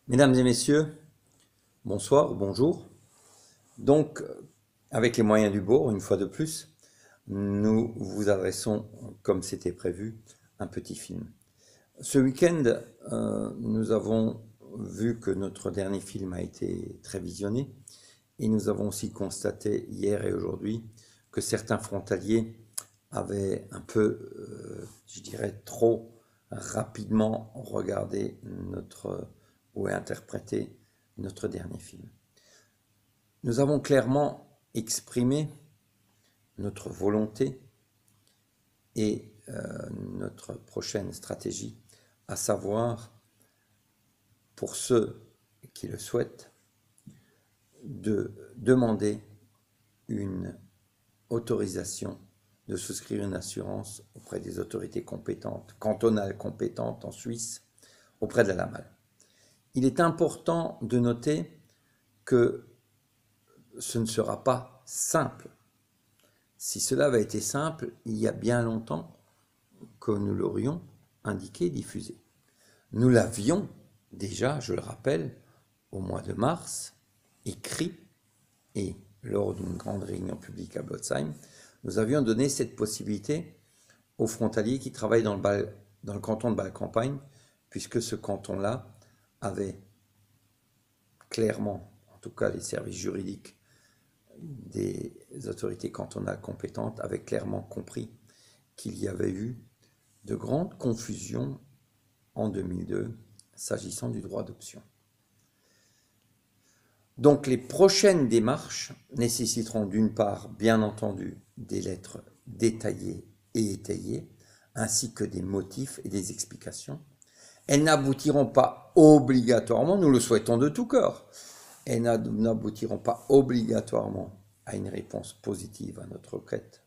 Mesdames et messieurs, bonsoir ou bonjour. Donc, avec les moyens du bord, une fois de plus, nous vous adressons, comme c'était prévu, un petit film. Ce week-end, nous avons vu que notre dernier film a été très visionné et nous avons aussi constaté hier et aujourd'hui que certains frontaliers avaient un peu, je dirais, trop rapidement regardé ou interprété notre dernier film. Nous avons clairement exprimé notre volonté et notre prochaine stratégie, à savoir, pour ceux qui le souhaitent, de demander une autorisation de souscrire une assurance auprès des autorités compétentes, cantonales compétentes en Suisse, auprès de la LAMAL. Il est important de noter que ce ne sera pas simple. Si cela avait été simple, il y a bien longtemps que nous l'aurions indiqué, diffusé. Nous l'avions déjà, je le rappelle, au mois de mars, écrit, et lors d'une grande réunion publique à Blotzheim, nous avions donné cette possibilité aux frontaliers qui travaillent dans le canton de Bâle-Campagne, puisque ce canton-là avait clairement, en tout cas les services juridiques des autorités cantonales compétentes, avaient clairement compris qu'il y avait eu de grandes confusions en 2002 s'agissant du droit d'option. Donc les prochaines démarches nécessiteront d'une part, bien entendu, des lettres détaillées et étayées, ainsi que des motifs et des explications. Elles n'aboutiront pas obligatoirement, nous le souhaitons de tout cœur, elles n'aboutiront pas obligatoirement à une réponse positive à notre requête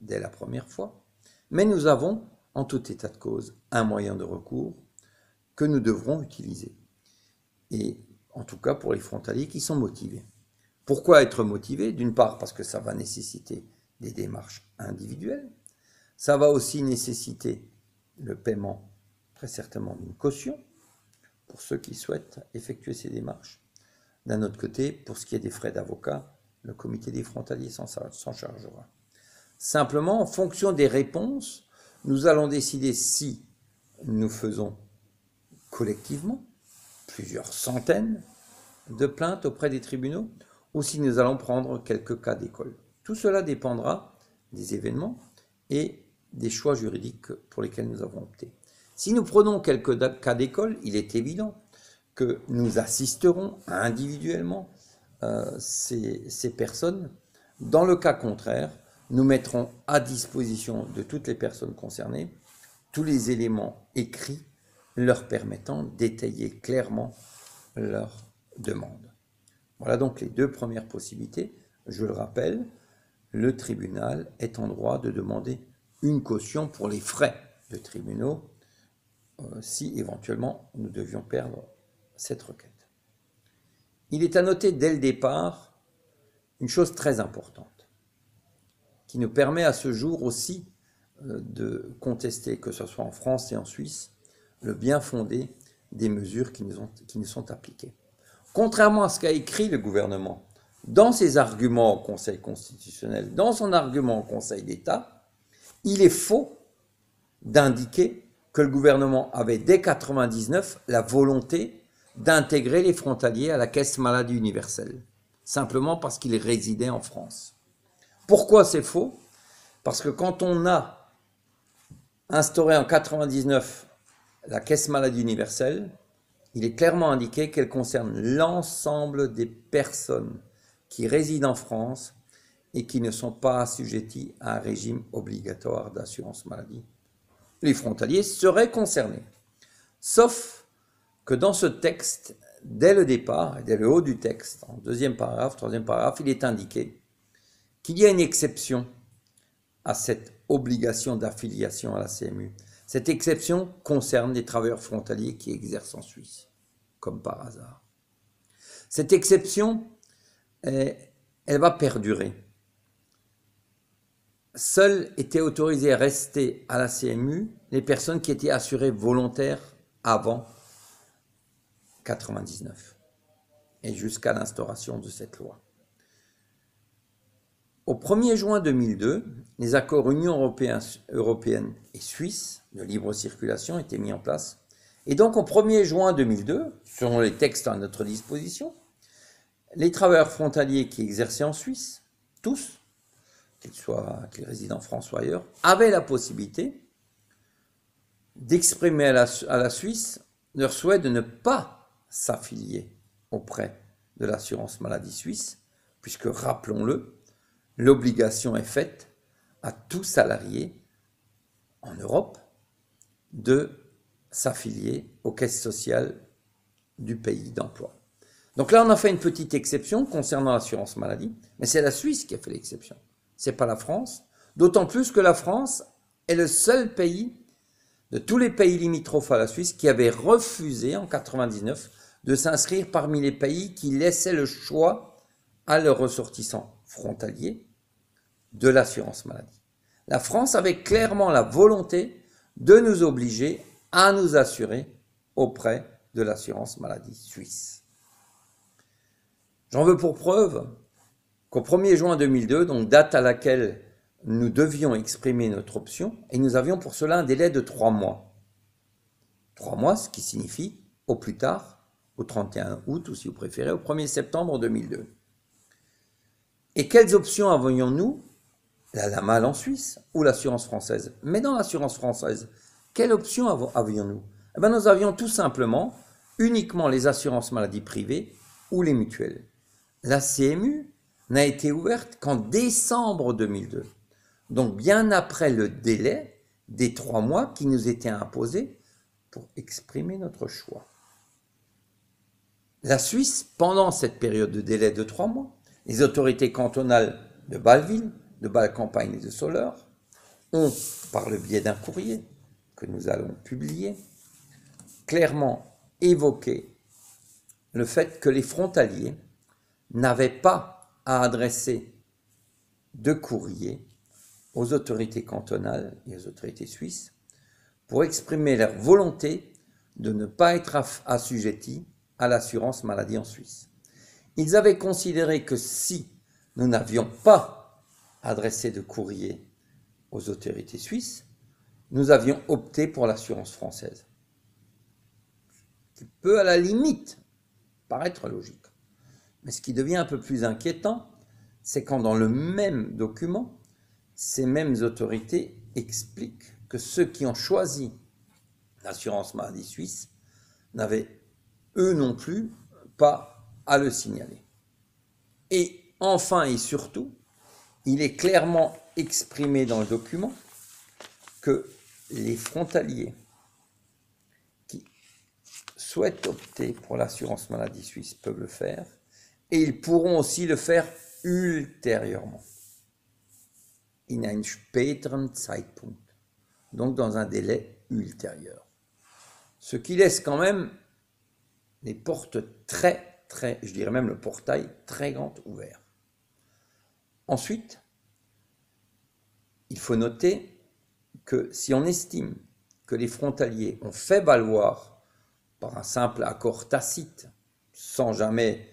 dès la première fois, mais nous avons, en tout état de cause, un moyen de recours que nous devrons utiliser. Et en tout cas pour les frontaliers qui sont motivés. Pourquoi être motivé? D'une part parce que ça va nécessiter des démarches individuelles, ça va aussi nécessiter le paiement très certainement d'une caution pour ceux qui souhaitent effectuer ces démarches. D'un autre côté, pour ce qui est des frais d'avocat, le comité des frontaliers s'en chargera. Simplement, en fonction des réponses, nous allons décider si nous faisons collectivement plusieurs centaines de plaintes auprès des tribunaux ou si nous allons prendre quelques cas d'école. Tout cela dépendra des événements et des choix juridiques pour lesquels nous avons opté. Si nous prenons quelques cas d'école, il est évident que nous assisterons individuellement ces personnes. Dans le cas contraire, nous mettrons à disposition de toutes les personnes concernées tous les éléments écrits leur permettant d'étayer clairement leur demande. Voilà donc les deux premières possibilités. Je le rappelle, le tribunal est en droit de demander une caution pour les frais de tribunaux si éventuellement nous devions perdre cette requête. Il est à noter dès le départ une chose très importante qui nous permet à ce jour aussi de contester, que ce soit en France et en Suisse, le bien fondé des mesures qui nous sont appliquées. Contrairement à ce qu'a écrit le gouvernement dans ses arguments au Conseil constitutionnel, dans son argument au Conseil d'État, il est faux d'indiquer que le gouvernement avait dès 1999 la volonté d'intégrer les frontaliers à la caisse maladie universelle, simplement parce qu'ils résidaient en France. Pourquoi c'est faux? Parce que quand on a instauré en 1999 la caisse maladie universelle, il est clairement indiqué qu'elle concerne l'ensemble des personnes qui résident en France et qui ne sont pas assujetties à un régime obligatoire d'assurance maladie. Les frontaliers seraient concernés. Sauf que dans ce texte, dès le départ, dès le haut du texte, en deuxième paragraphe, troisième paragraphe, il est indiqué qu'il y a une exception à cette obligation d'affiliation à la CMU. Cette exception concerne les travailleurs frontaliers qui exercent en Suisse, comme par hasard. Cette exception, elle va perdurer. Seules étaient autorisées à rester à la CMU les personnes qui étaient assurées volontaires avant 1999 et jusqu'à l'instauration de cette loi. Au 1er juin 2002, les accords Union européenne et Suisse de libre circulation étaient mis en place. Et donc au 1er juin 2002, selon les textes à notre disposition, les travailleurs frontaliers qui exerçaient en Suisse, tous, qu'ils résident en France ou ailleurs, avaient la possibilité d'exprimer à la Suisse leur souhait de ne pas s'affilier auprès de l'assurance maladie suisse, puisque, rappelons-le, l'obligation est faite à tout salarié en Europe de s'affilier aux caisses sociales du pays d'emploi. Donc là, on a fait une petite exception concernant l'assurance maladie, mais c'est la Suisse qui a fait l'exception. Ce n'est pas la France, d'autant plus que la France est le seul pays de tous les pays limitrophes à la Suisse qui avait refusé en 1999 de s'inscrire parmi les pays qui laissaient le choix à leurs ressortissants frontaliers de l'assurance maladie. La France avait clairement la volonté de nous obliger à nous assurer auprès de l'assurance maladie suisse. J'en veux pour preuve qu'au 1er juin 2002, donc date à laquelle nous devions exprimer notre option, et nous avions pour cela un délai de 3 mois. 3 mois, ce qui signifie au plus tard, au 31 août, ou si vous préférez, au 1er septembre 2002. Et quelles options avions-nous? La LAMAL en Suisse ou l'assurance française? Mais dans l'assurance française, quelle option avions-nous? Eh bien, nous avions tout simplement uniquement les assurances maladies privées ou les mutuelles. La CMU n'a été ouverte qu'en décembre 2002, donc bien après le délai des 3 mois qui nous étaient imposés pour exprimer notre choix. La Suisse, pendant cette période de délai de 3 mois, les autorités cantonales de Bâle-Ville, de Bâle-Campagne et de Soleure ont, par le biais d'un courrier que nous allons publier, clairement évoqué le fait que les frontaliers n'avaient pas à adresser de courrier aux autorités cantonales et aux autorités suisses pour exprimer leur volonté de ne pas être assujettis à l'assurance maladie en Suisse. Ils avaient considéré que si nous n'avions pas adressé de courrier aux autorités suisses, nous avions opté pour l'assurance française. Ce qui peut à la limite paraître logique. Mais ce qui devient un peu plus inquiétant, c'est quand dans le même document, ces mêmes autorités expliquent que ceux qui ont choisi l'assurance maladie suisse n'avaient eux non plus pas à le signaler. Et enfin et surtout, il est clairement exprimé dans le document que les frontaliers qui souhaitent opter pour l'assurance maladie suisse peuvent le faire et ils pourront aussi le faire ultérieurement. In einem späteren Zeitpunkt. Donc dans un délai ultérieur. Ce qui laisse quand même les portes je dirais même le portail très grand ouvert. Ensuite, il faut noter que si on estime que les frontaliers ont fait valoir par un simple accord tacite, sans jamais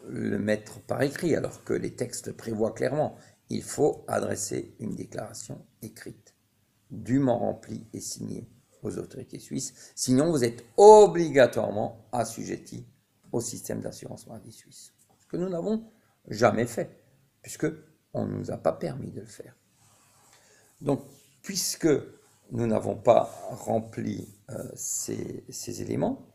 le mettre par écrit, alors que les textes prévoient clairement, il faut adresser une déclaration écrite, dûment remplie et signée aux autorités suisses, sinon vous êtes obligatoirement assujetti au système d'assurance maladie suisse. Ce que nous n'avons jamais fait, puisqu'on ne nous a pas permis de le faire. Donc, puisque nous n'avons pas rempli ces éléments,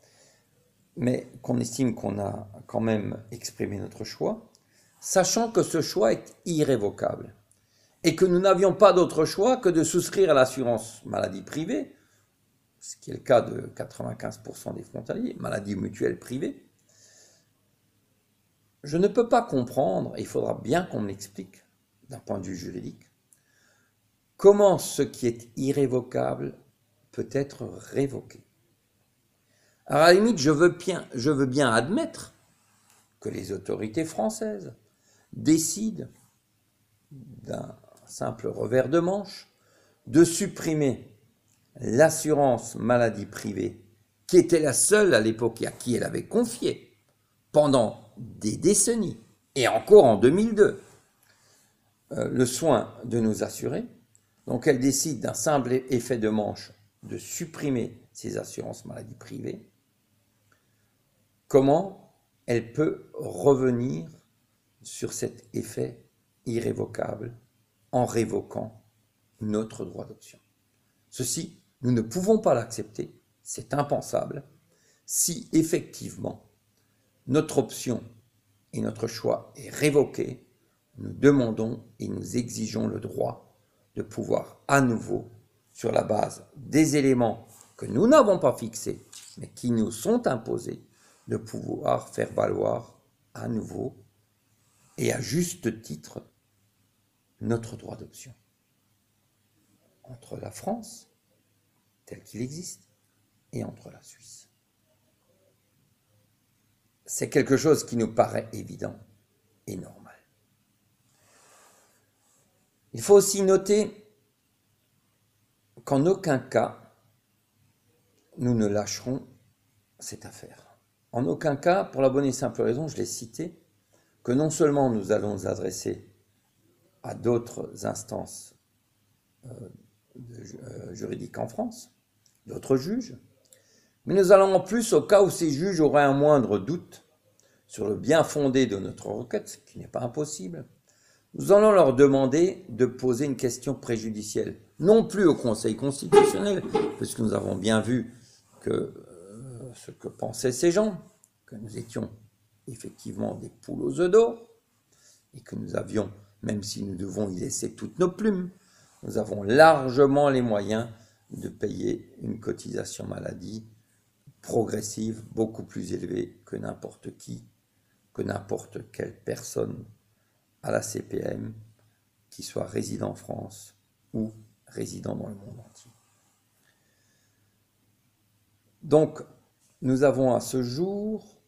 mais qu'on estime qu'on a quand même exprimé notre choix, sachant que ce choix est irrévocable, et que nous n'avions pas d'autre choix que de souscrire à l'assurance maladie privée, ce qui est le cas de 95% des frontaliers, maladie mutuelle privée, je ne peux pas comprendre, et il faudra bien qu'on me l'explique d'un point de vue juridique, comment ce qui est irrévocable peut être révoqué. Alors à la limite, je veux bien admettre que les autorités françaises décident d'un simple revers de manche de supprimer l'assurance maladie privée qui était la seule à l'époque et à qui elle avait confié pendant des décennies, et encore en 2002, le soin de nous assurer. Donc elle décide d'un simple effet de manche de supprimer ces assurances maladie privées. Comment elle peut revenir sur cet effet irrévocable en révoquant notre droit d'option? Ceci, nous ne pouvons pas l'accepter, c'est impensable. Si effectivement notre option et notre choix est révoqué, nous demandons et nous exigeons le droit de pouvoir à nouveau, sur la base des éléments que nous n'avons pas fixés, mais qui nous sont imposés, de pouvoir faire valoir à nouveau et à juste titre notre droit d'option. Entre la France, tel qu'il existe, et entre la Suisse. C'est quelque chose qui nous paraît évident et normal. Il faut aussi noter qu'en aucun cas, nous ne lâcherons cette affaire. En aucun cas, pour la bonne et simple raison, je l'ai cité, que non seulement nous allons nous adresser à d'autres instances juridiques en France, d'autres juges, mais nous allons en plus, au cas où ces juges auraient un moindre doute sur le bien fondé de notre requête, ce qui n'est pas impossible, nous allons leur demander de poser une question préjudicielle, non plus au Conseil constitutionnel, puisque nous avons bien vu que ce que pensaient ces gens, que nous étions effectivement des poules aux œufs d'or, et que nous avions, même si nous devons y laisser toutes nos plumes, nous avons largement les moyens de payer une cotisation maladie progressive, beaucoup plus élevée que n'importe qui, que n'importe quelle personne à la CPM, qui soit résident en France ou résident dans le monde entier. Donc, nous avons à ce jour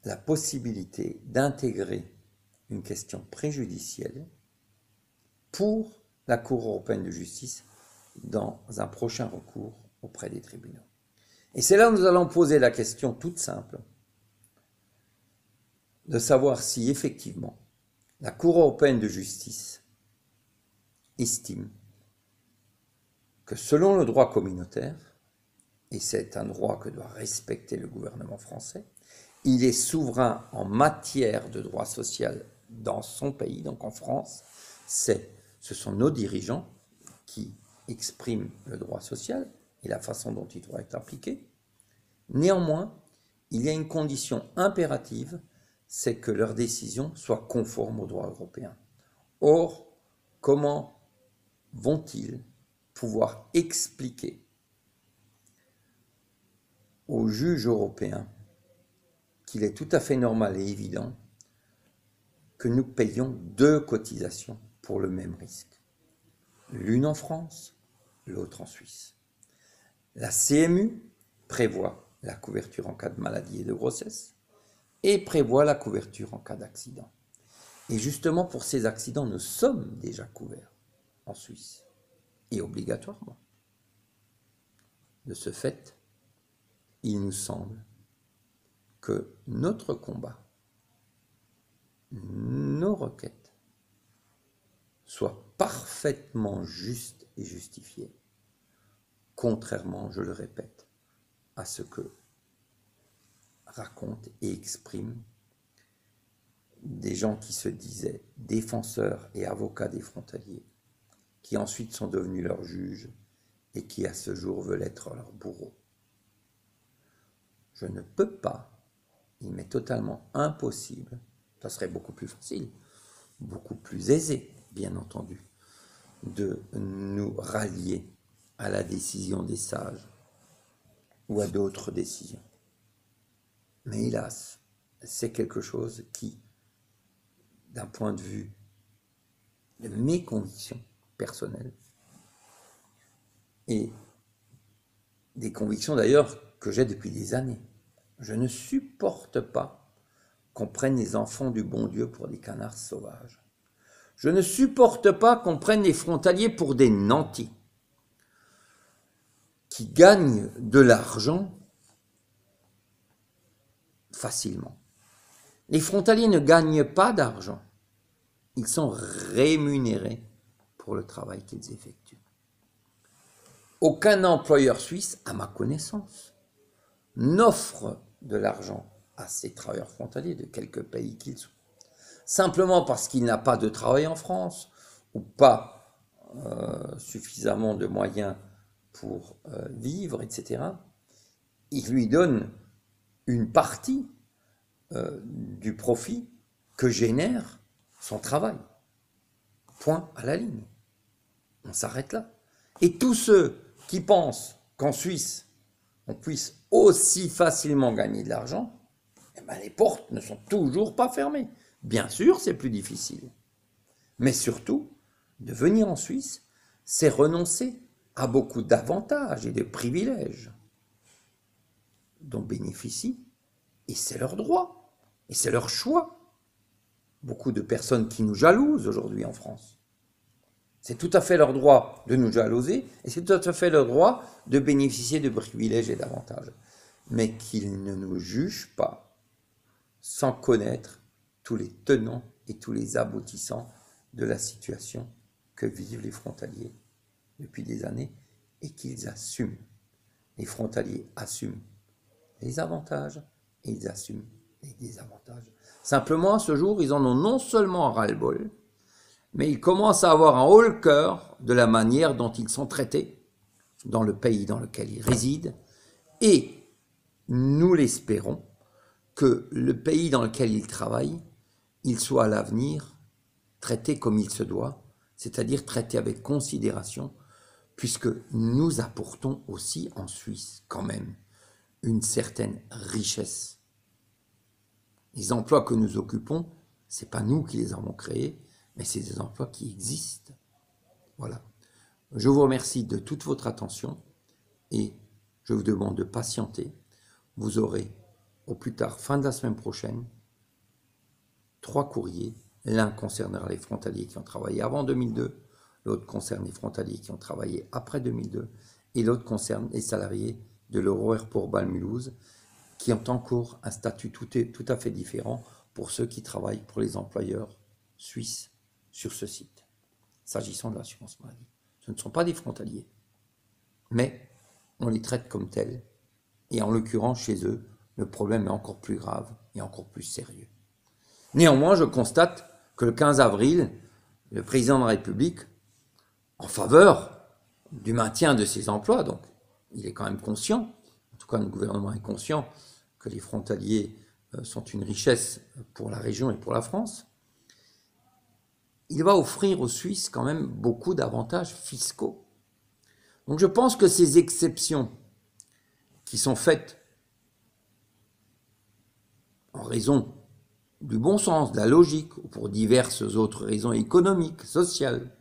la possibilité d'intégrer une question préjudicielle pour la Cour européenne de justice dans un prochain recours auprès des tribunaux. Et c'est là où nous allons poser la question toute simple de savoir si effectivement la Cour européenne de justice estime que selon le droit communautaire, et c'est un droit que doit respecter le gouvernement français, il est souverain en matière de droit social dans son pays, donc en France, ce sont nos dirigeants qui expriment le droit social et la façon dont il doit être appliqué. Néanmoins, il y a une condition impérative, c'est que leurs décisions soient conformes au droit européen. Or, comment vont-ils pouvoir expliquer aux juges européens qu'il est tout à fait normal et évident que nous payons 2 cotisations pour le même risque, l'une en France, l'autre en Suisse. La CMU prévoit la couverture en cas de maladie et de grossesse et prévoit la couverture en cas d'accident. Et justement, pour ces accidents, nous sommes déjà couverts en Suisse, et obligatoirement. De ce fait, il nous semble que notre combat, nos requêtes, soient parfaitement justes et justifiées, contrairement, je le répète, à ce que racontent et expriment des gens qui se disaient défenseurs et avocats des frontaliers, qui ensuite sont devenus leurs juges et qui à ce jour veulent être leurs bourreaux. Je ne peux pas, il m'est totalement impossible, ça serait beaucoup plus facile, beaucoup plus aisé, bien entendu, de nous rallier à la décision des sages ou à d'autres décisions. Mais hélas, c'est quelque chose qui, d'un point de vue de mes convictions personnelles, et des convictions d'ailleurs que j'ai depuis des années, je ne supporte pas qu'on prenne les enfants du bon Dieu pour des canards sauvages. Je ne supporte pas qu'on prenne les frontaliers pour des nantis qui gagnent de l'argent facilement. Les frontaliers ne gagnent pas d'argent. Ils sont rémunérés pour le travail qu'ils effectuent. Aucun employeur suisse, à ma connaissance, n'offre de l'argent à ces travailleurs frontaliers de quelque pays qu'ils soient. Simplement parce qu'il n'a pas de travail en France ou pas suffisamment de moyens pour vivre, etc., il lui donne une partie du profit que génère son travail. Point à la ligne. On s'arrête là. Et tous ceux qui pensent qu'en Suisse, on puisse aussi facilement gagner de l'argent, eh ben les portes ne sont toujours pas fermées. Bien sûr, c'est plus difficile. Mais surtout, de venir en Suisse, c'est renoncer à beaucoup d'avantages et de privilèges dont bénéficient, et c'est leur droit, et c'est leur choix. Beaucoup de personnes qui nous jalousent aujourd'hui en France. C'est tout à fait leur droit de nous jalouser, et c'est tout à fait leur droit de bénéficier de privilèges et d'avantages. Mais qu'ils ne nous jugent pas sans connaître tous les tenants et tous les aboutissants de la situation que vivent les frontaliers depuis des années, et qu'ils assument. Les frontaliers assument les avantages et ils assument les désavantages. Simplement, à ce jour, ils en ont non seulement un ras-le-bol, mais ils commencent à avoir un haut-le-cœur de la manière dont ils sont traités dans le pays dans lequel ils résident, et nous l'espérons que le pays dans lequel ils travaillent, il soit à l'avenir traité comme il se doit, c'est-à-dire traité avec considération, puisque nous apportons aussi en Suisse quand même une certaine richesse. Les emplois que nous occupons, ce n'est pas nous qui les avons créés, mais c'est des emplois qui existent. Voilà. Je vous remercie de toute votre attention et je vous demande de patienter. Vous aurez, au plus tard, fin de la semaine prochaine, 3 courriers. L'un concernera les frontaliers qui ont travaillé avant 2002, l'autre concerne les frontaliers qui ont travaillé après 2002, et l'autre concerne les salariés de l'Euro-Airport Bâle-Mulhouse, qui ont encore un statut tout à fait différent pour ceux qui travaillent pour les employeurs suisses sur ce site. S'agissant de l'assurance maladie, ce ne sont pas des frontaliers, mais on les traite comme tels, et en l'occurrence chez eux, le problème est encore plus grave et encore plus sérieux. Néanmoins, je constate que le 15 avril, le président de la République, en faveur du maintien de ces emplois, donc il est quand même conscient, en tout cas le gouvernement est conscient, que les frontaliers sont une richesse pour la région et pour la France, il va offrir aux Suisses quand même beaucoup d'avantages fiscaux. Donc je pense que ces exceptions qui sont faites en raison du bon sens, de la logique, ou pour diverses autres raisons économiques, sociales,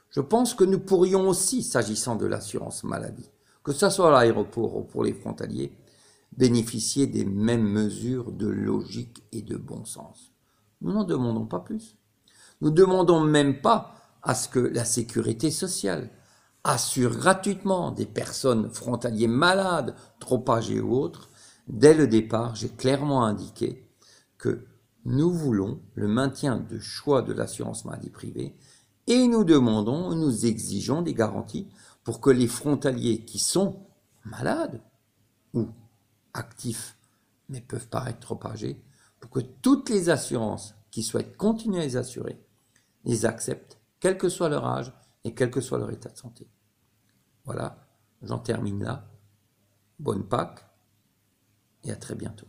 je pense que nous pourrions aussi, s'agissant de l'assurance maladie, que ce soit à l'aéroport ou pour les frontaliers, bénéficier des mêmes mesures de logique et de bon sens. Nous n'en demandons pas plus. Nous ne demandons même pas à ce que la sécurité sociale assure gratuitement des personnes frontaliers malades, trop âgées ou autres. Dès le départ, j'ai clairement indiqué que nous voulons le maintien du choix de l'assurance maladie privée et nous demandons, nous exigeons des garanties pour que les frontaliers qui sont malades ou actifs mais peuvent paraître trop âgés, pour que toutes les assurances qui souhaitent continuer à les assurer les acceptent, quel que soit leur âge et quel que soit leur état de santé. Voilà, j'en termine là. Bonne Pâques et à très bientôt.